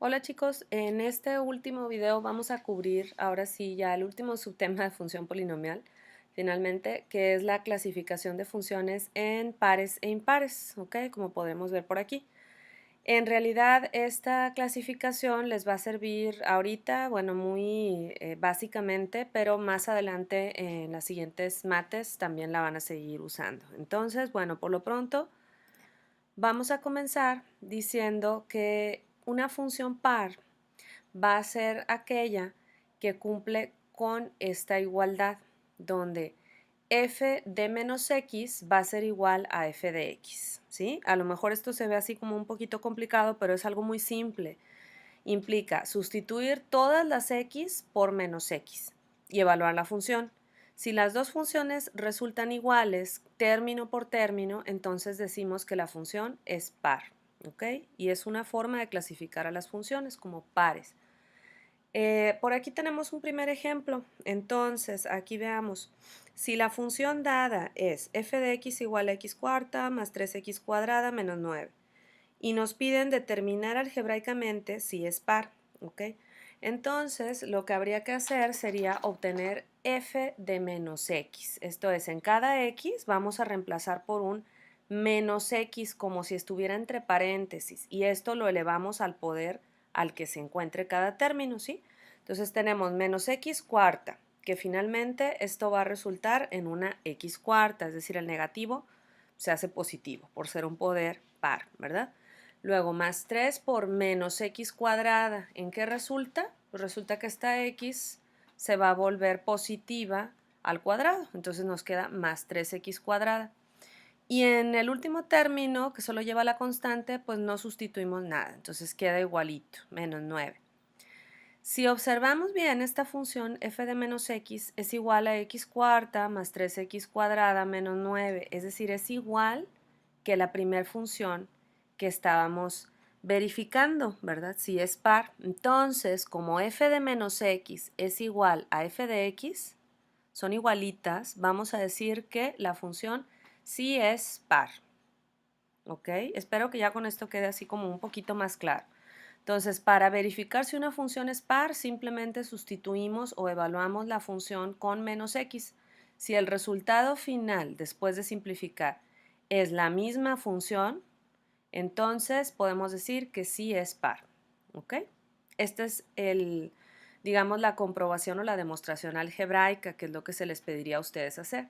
Hola chicos, en este último video vamos a cubrir ahora sí ya el último subtema de función polinomial, finalmente, que es la clasificación de funciones en pares e impares, ¿ok? Como podemos ver por aquí. En realidad esta clasificación les va a servir ahorita, bueno, muy básicamente, pero más adelante en las siguientes mates también la van a seguir usando. Entonces, bueno, por lo pronto vamos a comenzar diciendo que una función par va a ser aquella que cumple con esta igualdad, donde f de menos x va a ser igual a f de x, ¿sí? A lo mejor esto se ve así como un poquito complicado, pero es algo muy simple. Implica sustituir todas las x por menos x y evaluar la función. Si las dos funciones resultan iguales término por término, entonces decimos que la función es par, ¿ok? Y es una forma de clasificar a las funciones como pares. Por aquí tenemos un primer ejemplo. Entonces, aquí veamos. Si la función dada es f de x igual a x cuarta más 3x cuadrada menos 9 y nos piden determinar algebraicamente si es par, ¿ok? Entonces, lo que habría que hacer sería obtener f de menos x. Esto es, en cada x vamos a reemplazar por un menos x como si estuviera entre paréntesis y esto lo elevamos al poder al que se encuentre cada término, ¿sí? Entonces tenemos menos x cuarta, que finalmente esto va a resultar en una x cuarta, es decir, el negativo se hace positivo por ser un poder par, ¿verdad? Luego más 3 por menos x cuadrada. ¿En qué resulta? Pues resulta que esta x se va a volver positiva al cuadrado. Entonces nos queda más 3x cuadrada. Y en el último término, que solo lleva la constante, pues no sustituimos nada. Entonces queda igualito, menos 9. Si observamos bien, esta función f de menos x es igual a x cuarta más 3x cuadrada menos 9, es decir, es igual que la primera función que estábamos verificando, ¿verdad? Si es par. Entonces, como f de menos x es igual a f de x, son igualitas, vamos a decir que la función sí es par. ¿Ok? Espero que ya con esto quede así como un poquito más claro. Entonces, para verificar si una función es par, simplemente sustituimos o evaluamos la función con menos x. Si el resultado final, después de simplificar, es la misma función, entonces podemos decir que sí es par. ¿Ok? Este es digamos, la comprobación o la demostración algebraica, que es lo que se les pediría a ustedes hacer.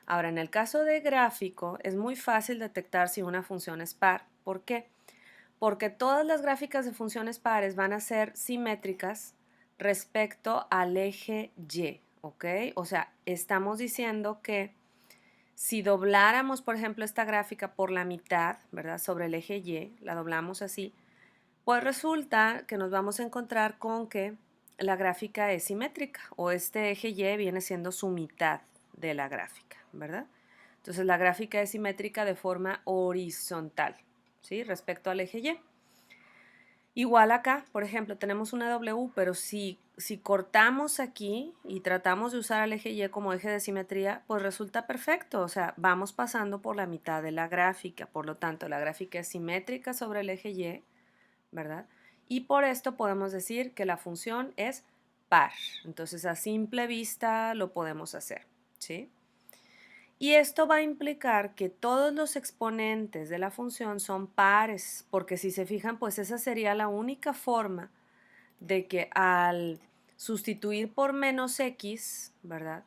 Ahora, en el caso de gráfico, es muy fácil detectar si una función es par. ¿Por qué? Porque todas las gráficas de funciones pares van a ser simétricas respecto al eje Y, ¿ok? O sea, estamos diciendo que si dobláramos, por ejemplo, esta gráfica por la mitad, ¿verdad? Sobre el eje Y, la doblamos así, pues resulta que nos vamos a encontrar con que la gráfica es simétrica o este eje Y viene siendo su mitad de la gráfica, ¿verdad? Entonces la gráfica es simétrica de forma horizontal, ¿sí? Respecto al eje Y. Igual acá, por ejemplo, tenemos una W, pero si cortamos aquí y tratamos de usar el eje Y como eje de simetría, pues resulta perfecto, o sea, vamos pasando por la mitad de la gráfica, por lo tanto, la gráfica es simétrica sobre el eje Y, ¿verdad? Y por esto podemos decir que la función es par. Entonces, a simple vista lo podemos hacer, ¿sí? Y esto va a implicar que todos los exponentes de la función son pares, porque si se fijan, pues esa sería la única forma de que al sustituir por menos x, ¿verdad?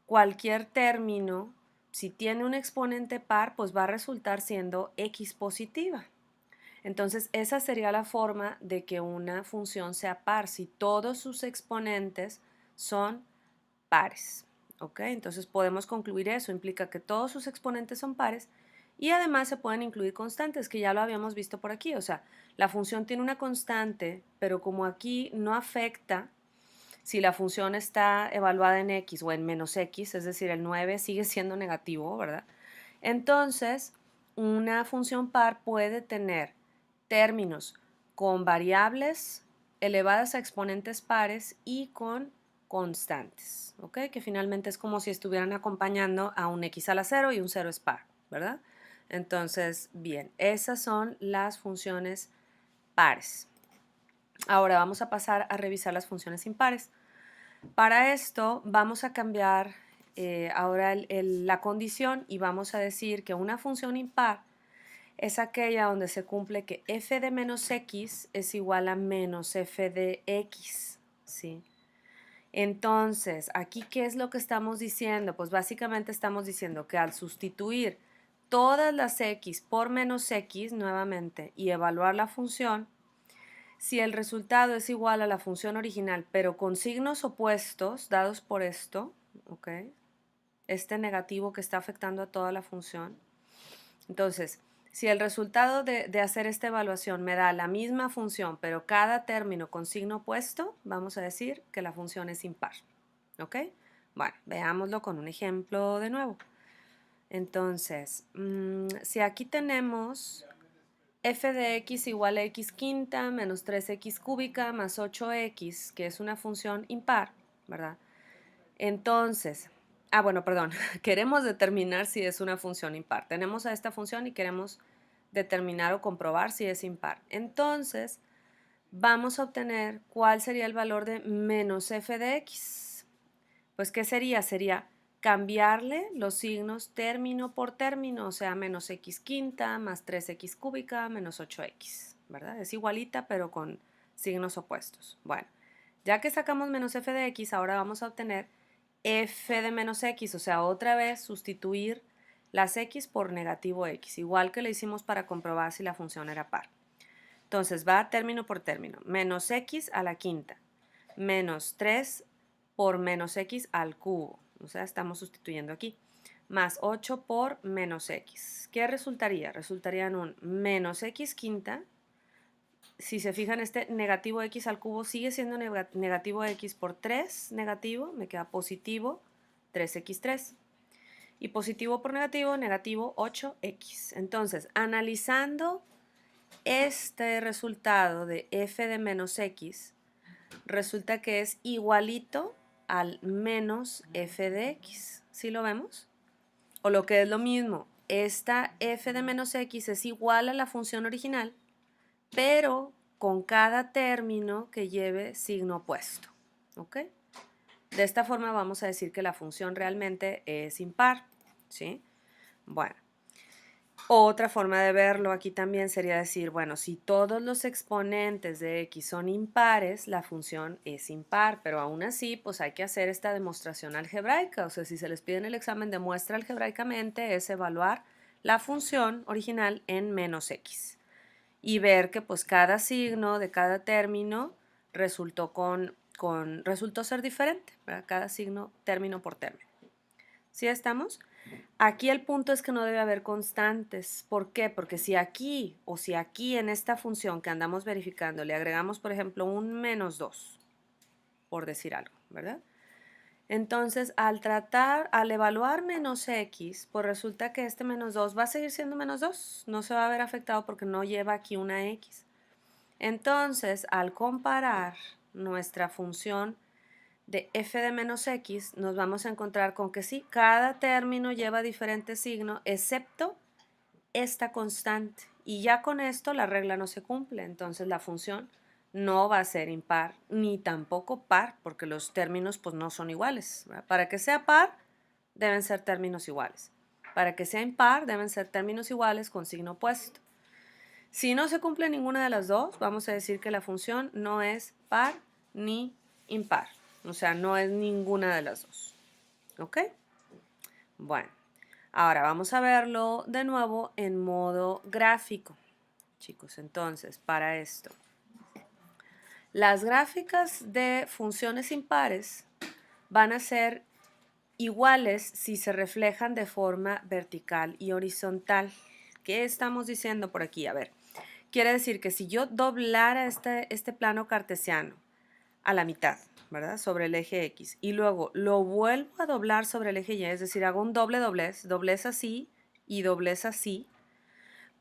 Cualquier término, si tiene un exponente par, pues va a resultar siendo x positiva. Entonces, esa sería la forma de que una función sea par, si todos sus exponentes son pares. ¿Ok? Entonces podemos concluir eso, implica que todos sus exponentes son pares y además se pueden incluir constantes, que ya lo habíamos visto por aquí. O sea, la función tiene una constante, pero como aquí no afecta si la función está evaluada en x o en menos x, es decir, el 9 sigue siendo negativo, ¿verdad? Entonces, una función par puede tener términos con variables elevadas a exponentes pares y con constantes, ¿ok? Que finalmente es como si estuvieran acompañando a un x a la 0 y un 0 es par, ¿verdad? Entonces, bien, esas son las funciones pares. Ahora vamos a pasar a revisar las funciones impares. Para esto vamos a cambiar ahora la condición y vamos a decir que una función impar es aquella donde se cumple que f de menos x es igual a menos f de x, ¿sí? Entonces, aquí, ¿qué es lo que estamos diciendo? Pues básicamente estamos diciendo que al sustituir todas las x por menos x nuevamente y evaluar la función, si el resultado es igual a la función original, pero con signos opuestos dados por esto, ¿ok? Este negativo que está afectando a toda la función. Entonces, si el resultado de hacer esta evaluación me da la misma función, pero cada término con signo opuesto, vamos a decir que la función es impar. ¿Ok? Bueno, veámoslo con un ejemplo de nuevo. Entonces, si aquí tenemos f de x igual a x quinta menos 3x cúbica más 8x, que es una función impar, ¿verdad? Entonces, bueno, perdón, queremos determinar si es una función impar. Tenemos a esta función y queremos determinar o comprobar si es impar. Entonces, vamos a obtener cuál sería el valor de menos f de x. Pues, ¿qué sería? Sería cambiarle los signos término por término, o sea, menos x quinta más 3x cúbica menos 8x, ¿verdad? Es igualita, pero con signos opuestos. Bueno, ya que sacamos menos f de x, ahora vamos a obtener f de menos x, o sea, otra vez sustituir las x por negativo x, igual que le hicimos para comprobar si la función era par. Entonces va término por término, menos x a la quinta, menos 3 por menos x al cubo, o sea, estamos sustituyendo aquí, más 8 por menos x. ¿Qué resultaría? Resultaría en un menos x quinta. Si se fijan, este negativo x al cubo sigue siendo negativo x por 3 negativo, me queda positivo 3x3. Y positivo por negativo, negativo 8x. Entonces, analizando este resultado de f de menos x, resulta que es igualito al menos f de x. ¿Sí lo vemos? O lo que es lo mismo, esta f de menos x es igual a la función original, pero con cada término que lleve signo opuesto. ¿Ok? De esta forma vamos a decir que la función realmente es impar. ¿Sí? Bueno. Otra forma de verlo aquí también sería decir, bueno, si todos los exponentes de x son impares, la función es impar, pero aún así, pues hay que hacer esta demostración algebraica. O sea, si se les pide en el examen de muestra algebraicamente, es evaluar la función original en menos x y ver que pues cada signo de cada término resultó resultó ser diferente, ¿verdad? Cada signo término por término. ¿Sí estamos? Aquí el punto es que no debe haber constantes. ¿Por qué? Porque si aquí o si aquí en esta función que andamos verificando le agregamos, por ejemplo, un menos 2, por decir algo, ¿verdad? Entonces, al evaluar menos x, pues resulta que este menos 2 va a seguir siendo menos 2. No se va a ver afectado porque no lleva aquí una x. Entonces, al comparar nuestra función de f de menos x, nos vamos a encontrar con que sí, cada término lleva diferente signo, excepto esta constante. Y ya con esto la regla no se cumple, entonces la función no va a ser impar ni tampoco par, porque los términos pues no son iguales, ¿verdad? Para que sea par, deben ser términos iguales. Para que sea impar, deben ser términos iguales con signo opuesto. Si no se cumple ninguna de las dos, vamos a decir que la función no es par ni impar. O sea, no es ninguna de las dos. ¿Ok? Bueno, ahora vamos a verlo de nuevo en modo gráfico. Chicos, entonces, para esto, las gráficas de funciones impares van a ser iguales si se reflejan de forma vertical y horizontal. ¿Qué estamos diciendo por aquí? A ver, quiere decir que si yo doblara este plano cartesiano a la mitad, ¿verdad? Sobre el eje X, y luego lo vuelvo a doblar sobre el eje Y, es decir, hago un doble doblez así y doblez así,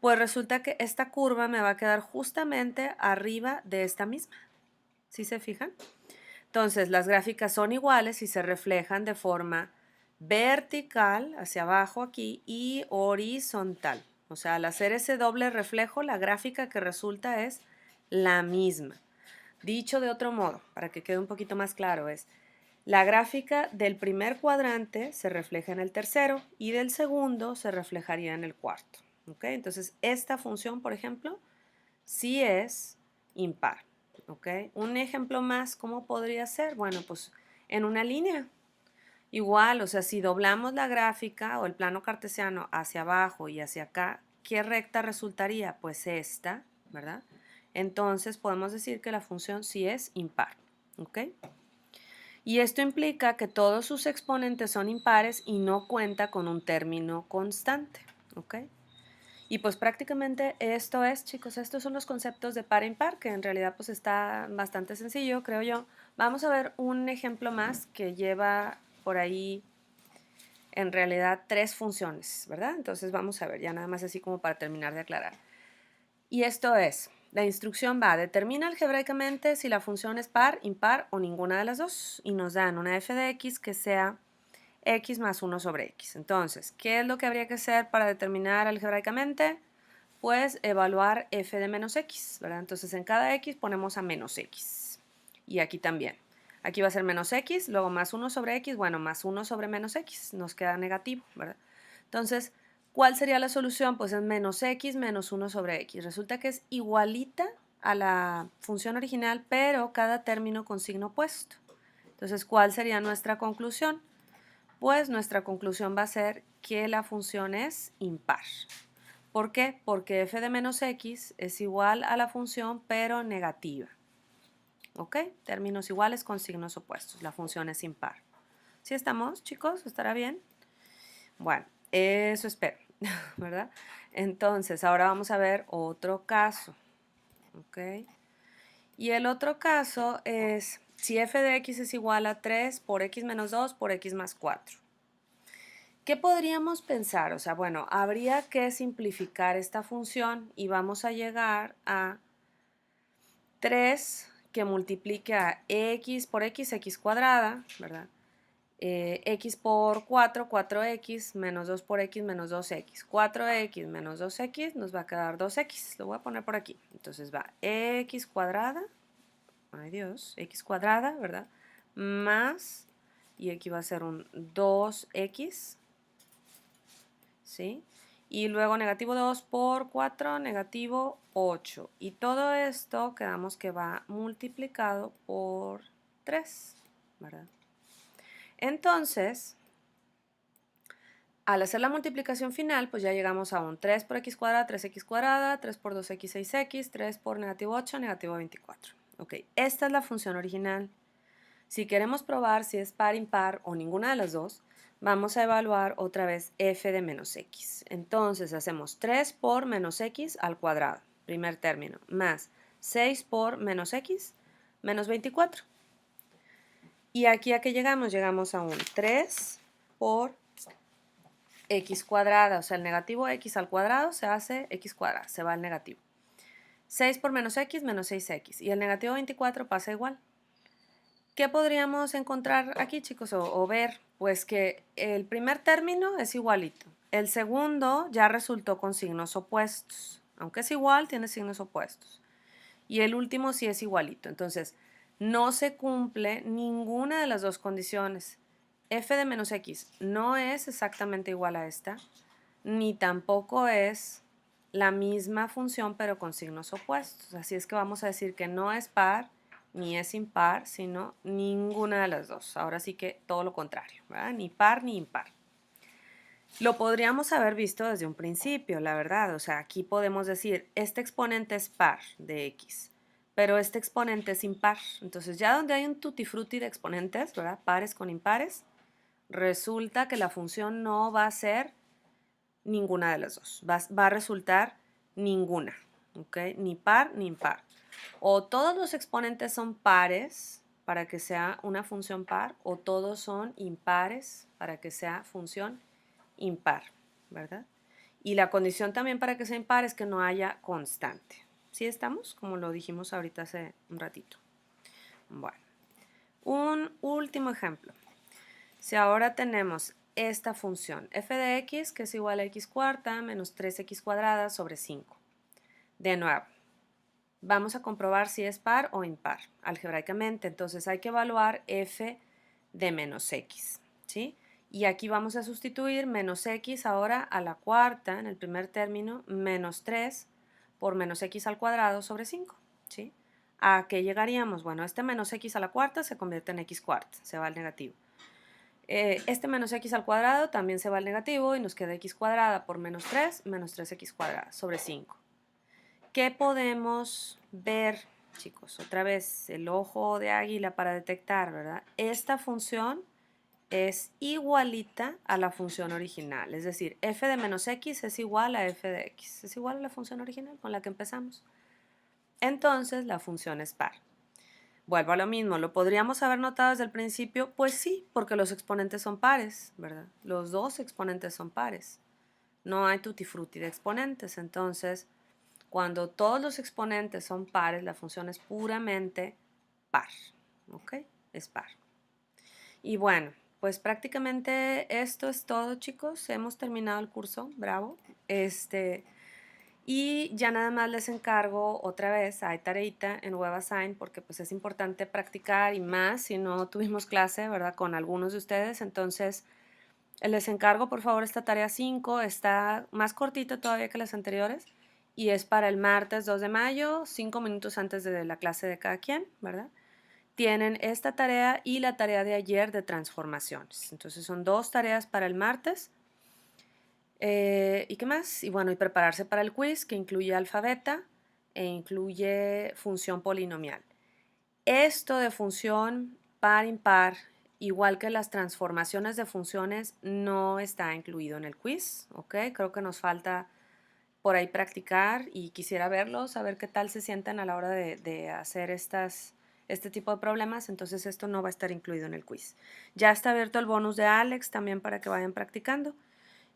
pues resulta que esta curva me va a quedar justamente arriba de esta misma. ¿Sí se fijan? Entonces, las gráficas son iguales y se reflejan de forma vertical, hacia abajo aquí, y horizontal. O sea, al hacer ese doble reflejo, la gráfica que resulta es la misma. Dicho de otro modo, para que quede un poquito más claro, es la gráfica del primer cuadrante se refleja en el tercero y del segundo se reflejaría en el cuarto. ¿Ok? Entonces, esta función, por ejemplo, sí es impar. ¿Ok? Un ejemplo más, ¿cómo podría ser? Bueno, pues en una línea. Igual, o sea, si doblamos la gráfica o el plano cartesiano hacia abajo y hacia acá, ¿qué recta resultaría? Pues esta, ¿verdad? Entonces podemos decir que la función sí es impar. ¿Ok? Y esto implica que todos sus exponentes son impares y no cuenta con un término constante. ¿Ok? Y pues prácticamente esto es, chicos, estos son los conceptos de par e impar, que en realidad pues está bastante sencillo, creo yo. Vamos a ver un ejemplo más que lleva por ahí en realidad tres funciones, ¿verdad? Entonces vamos a ver, ya nada más así como para terminar de aclarar. Y esto es, la instrucción va, determina algebraicamente si la función es par, impar o ninguna de las dos, y nos dan una f de x que sea x más 1 sobre x. Entonces, ¿qué es lo que habría que hacer para determinar algebraicamente? Pues evaluar f de menos x, ¿verdad? Entonces en cada x ponemos a menos x. Y aquí también. Aquí va a ser menos x, luego más 1 sobre x, bueno, más 1 sobre menos x, nos queda negativo, ¿verdad? Entonces, ¿cuál sería la solución? Pues es menos x menos 1 sobre x. Resulta que es igualita a la función original, pero cada término con signo opuesto. Entonces, ¿cuál sería nuestra conclusión? Pues nuestra conclusión va a ser que la función es impar. ¿Por qué? Porque f de menos x es igual a la función pero negativa. ¿Ok? Términos iguales con signos opuestos. La función es impar. ¿Sí estamos, chicos? ¿Estará bien? Bueno, eso espero, ¿verdad? Entonces, ahora vamos a ver otro caso. ¿Ok? Y el otro caso es si f de x es igual a 3 por x menos 2 por x más 4. ¿Qué podríamos pensar? O sea, bueno, habría que simplificar esta función y vamos a llegar a 3 que multiplique a x por x, x cuadrada, ¿verdad? X por 4, 4x, menos 2 por x, menos 2x. 4x menos 2x nos va a quedar 2x. Lo voy a poner por aquí. Entonces va x cuadrada, ay Dios, x cuadrada, ¿verdad? Más, y aquí va a ser un 2x, ¿sí? Y luego negativo 2 por 4, negativo 8. Y todo esto quedamos que va multiplicado por 3, ¿verdad? Entonces, al hacer la multiplicación final, pues ya llegamos a un 3 por x cuadrada, 3x cuadrada, 3 por 2x, 6x, 3 por negativo 8, negativo 24. Ok, esta es la función original. Si queremos probar si es par, impar o ninguna de las dos, vamos a evaluar otra vez f de menos x. Entonces hacemos 3 por menos x al cuadrado, primer término, más 6 por menos x, menos 24. Y aquí a qué llegamos? Llegamos a un 3 por x cuadrada, o sea, el negativo x al cuadrado se hace x cuadrada, se va al negativo. 6 por menos x, menos 6x. Y el negativo 24 pasa igual. ¿Qué podríamos encontrar aquí, chicos, o ver? Pues que el primer término es igualito. El segundo ya resultó con signos opuestos. Aunque es igual, tiene signos opuestos. Y el último sí es igualito. Entonces, no se cumple ninguna de las dos condiciones. F de menos x no es exactamente igual a esta, ni tampoco es la misma función, pero con signos opuestos. Así es que vamos a decir que no es par ni es impar, sino ninguna de las dos. Ahora sí que todo lo contrario, ¿verdad? Ni par ni impar. Lo podríamos haber visto desde un principio, la verdad. O sea, aquí podemos decir, este exponente es par de x, pero este exponente es impar. Entonces, ya donde hay un tutti frutti de exponentes, ¿verdad? Pares con impares, resulta que la función no va a ser ninguna de las dos. Va a resultar ninguna, ¿ok? Ni par ni impar. O todos los exponentes son pares para que sea una función par, o todos son impares para que sea función impar, ¿verdad? Y la condición también para que sea impar es que no haya constante. ¿Sí estamos? Como lo dijimos ahorita hace un ratito. Bueno, un último ejemplo. Si ahora tenemos esta función f de x que es igual a x cuarta menos 3x cuadrada sobre 5. De nuevo, vamos a comprobar si es par o impar algebraicamente. Entonces hay que evaluar f de menos x, ¿sí? Y aquí vamos a sustituir menos x ahora a la cuarta, en el primer término, menos 3 por menos x al cuadrado sobre 5, ¿sí? ¿A qué llegaríamos? Bueno, este menos x a la cuarta se convierte en x cuarta, se va al negativo. Este menos x al cuadrado también se va al negativo y nos queda x cuadrada por menos 3, menos 3x cuadrada sobre 5. ¿Qué podemos ver, chicos? Otra vez, el ojo de águila para detectar, ¿verdad? Esta función es igualita a la función original, es decir, f de menos x es igual a f de x, es igual a la función original con la que empezamos. Entonces, la función es par. Vuelvo a lo mismo, ¿lo podríamos haber notado desde el principio? Pues sí, porque los exponentes son pares, ¿verdad? Los dos exponentes son pares. No hay tutti frutti de exponentes, entonces cuando todos los exponentes son pares, la función es puramente par, ¿ok? Es par. Y bueno, pues prácticamente esto es todo, chicos. Hemos terminado el curso, bravo. Y ya nada más les encargo otra vez, hay tareita en WebAssign porque pues es importante practicar y más si no tuvimos clase, ¿verdad? Con algunos de ustedes. Entonces, les encargo por favor esta tarea 5, está más cortita todavía que las anteriores y es para el martes 2 de mayo, 5 minutos antes de la clase de cada quien, ¿verdad? Tienen esta tarea y la tarea de ayer de transformaciones. Entonces son dos tareas para el martes. ¿Y qué más? Y bueno, y prepararse para el quiz que incluye alfabeta e incluye función polinomial. Esto de función par impar, igual que las transformaciones de funciones, no está incluido en el quiz, ¿ok? Creo que nos falta por ahí practicar y quisiera verlos, a ver qué tal se sienten a la hora de hacer este tipo de problemas, entonces esto no va a estar incluido en el quiz. Ya está abierto el bonus de Alex también para que vayan practicando.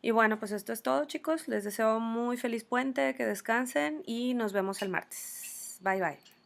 Y bueno, pues esto es todo, chicos. Les deseo muy feliz puente, que descansen y nos vemos el martes. Bye bye.